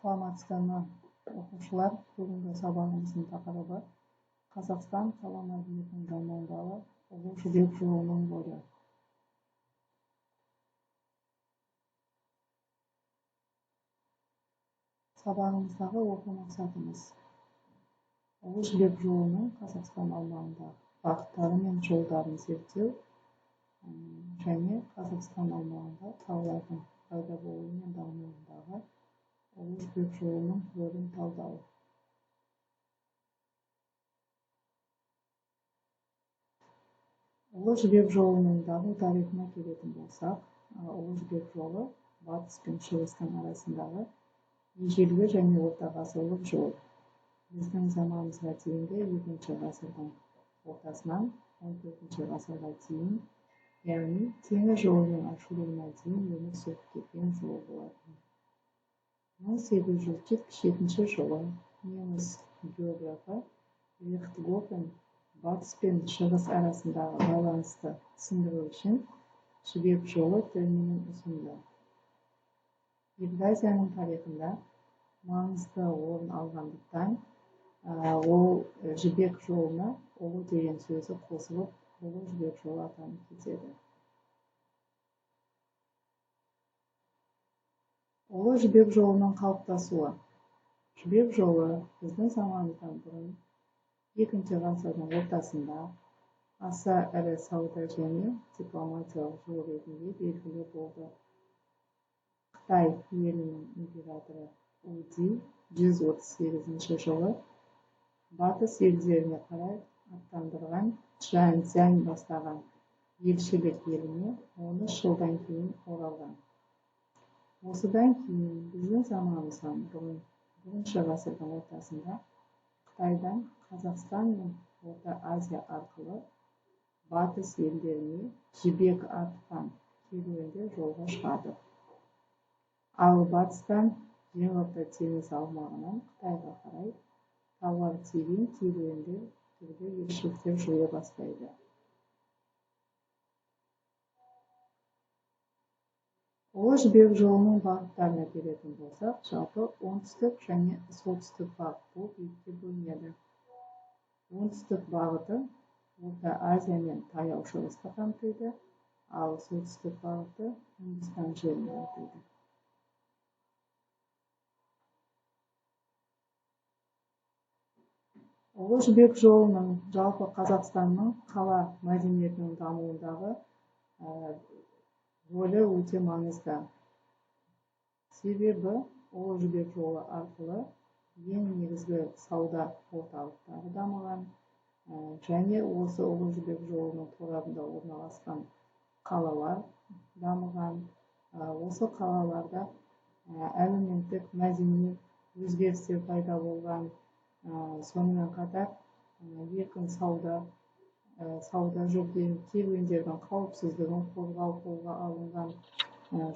Саламатсыздар ма оқушылар? Бүгінгі сабағымыздың тақырыбы Қазақстан қала мәдениетінің дамуындағы Ұлы Жібек жолының рөлі. Сабағымыздағы оқу мақсатымыз Ұлы Жібек жолының Қазақстан аумағындағы бағыттары мен жолдарын зерттеу және Қазақстан аумағында қалалардың пайда болуы мен дамуындағы Ұлы Жібек жолының рөлін талдау. Ұлы Жібек жолының даму тарихына келетін болсақ, Ұлы Жібек жолы батыс пен шығыстың арасындағы ежелгі және орта ғасырлық жол. Біздің заманымызға дейінгі 2-ші ғасырдың ортасынан 14-ші ғасырға дейін, яғни теңіз жолының ашылуына дейін өмір сүріп кеткен жол болатын. 1877 жылы неміс географы Лихтгофен батыс пен шығыс арасындағы байланысты түсіндіру үшін жібек жолы терминін ұсынды. Евразияның тарихында маңызды орын алғандықтан, ол жібек жолына ұлы деген сөзі қосылып, Ұлы Жібек жолы атанып кетеді. Ұлы Жібек жолының қалыптасуы. Жібек жолы біздің заманымыздан бұрын 2-ші ғасырдың ортасында аса ірі сауда және дипломатиялық жол ретінде белгілі болды. Қытай елінің императоры Уди 138 жылы батыс елдеріне қарай аттандырған Чжанцзянь бастаған елшілік еліне 13 жылдан кейін оралған. Осыдан кейін біздің заманымыздан бұрын 1-ші ғасырдың ортасында Қытайдан Қазақстан мен Орта Азия арқылы батыс елдеріне жібек артқан керуендер жолға шығады. Ал батыстан Жерорта теңізі аумағынан Қытайға қарай тауар тиеген керуендер түрлі елшіліктер жүре бастайды. Ұлы Жібек жолының бағыттарына келетін болсақ, жалпы оңтүстік және солтүстік бағыт болып екіге бөлінеді. Оңтүстік бағыты Орта Азия мен Таяу шығысты қамтиды, ал солтүстік бағыты Үндістан жерін қамтиды. Ұлы Жібек жолының жалпы Қазақстанның қала мәдениетінің дамуындағы рөлі өте маңызды. Себебі Ұлы Жібек жолы арқылы ең негізгі сауда орталықтары дамыған және осы Ұлы Жібек жолының торабында орналасқан қалалар дамыған. Осы қалаларда әлеуметтік мәдени өзгерістер пайда болған. Сонымен қатар еркін сауда жүрген, керуендердің қауіпсіздігін қорғау қолға алынған.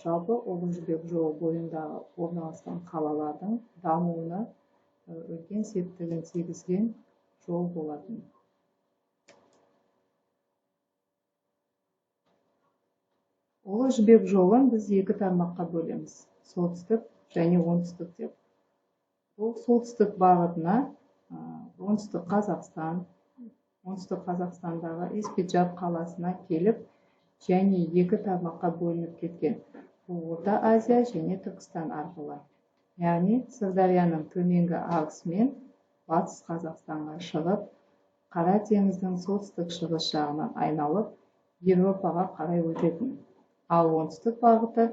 Жалпы Ұлы Жібек жолы бойындағы орналасқан қалалардың дамуына үлкен септігін тигізген жол болатын. Ұлы Жібек жолын біз 2 тармаққа бөлеміз: солтүстік және оңтүстік деп. Бұл солтүстік бағытына оңтүстік Қазақстандағы Испиджаб қаласына келіп, және 2 тармаққа бөлініп кеткен. Бұл Орта Азия және Түркістан арқылы. Яғни Сырдарияның төменгі ағысымен батыс Қазақстанға шығып, Қара теңіздің солтүстік шығыс жағынан айналып, Еуропаға қарай өтетін. Ал оңтүстік бағыты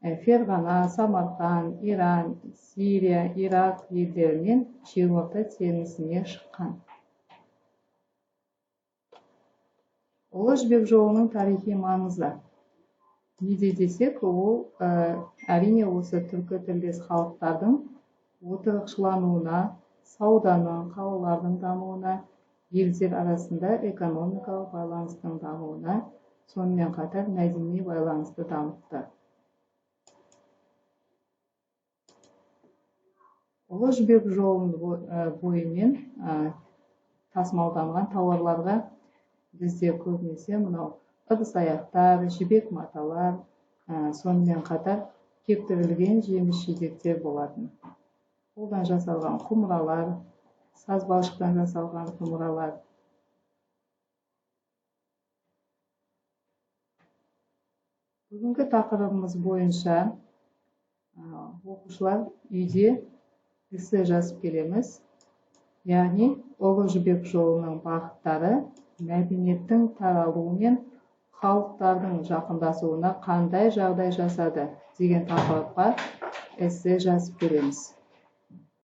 Ферғана, Самарқан, Иран, Сирия, Ирак елдерінен Жерорта теңізіне шыққан. Ұлы Жібек жолының тарихи маңызы. Неде десек, ол әрине осы түркі тілдес халықтардың отырықшылануына, сауданың, қалалардың дамуына, елдер арасында экономикалық байланыстың дамуына, сонымен қатар мәдени байланысты дамытты. Ұлы Жібек жолының бойымен тасымалданған тауарларға бізде көбінесе мынау ыдыс-аяқтар, жібек маталар, сонымен қатар кептірілген жеміс-жидектер болатын. қолдан жасалған құмыралар, саз балшықтан жасалған құмыралар. Бүгінгі тақырыбымыз бойынша оқушылар үйде эссе жазып келеміз. Яғни Ұлы Жібек жолының бағыттары мәдениеттің таралуы мен халықтардың жақындасуына қандай жағдай жасады деген тақырыпқа эссе жазып келеміз.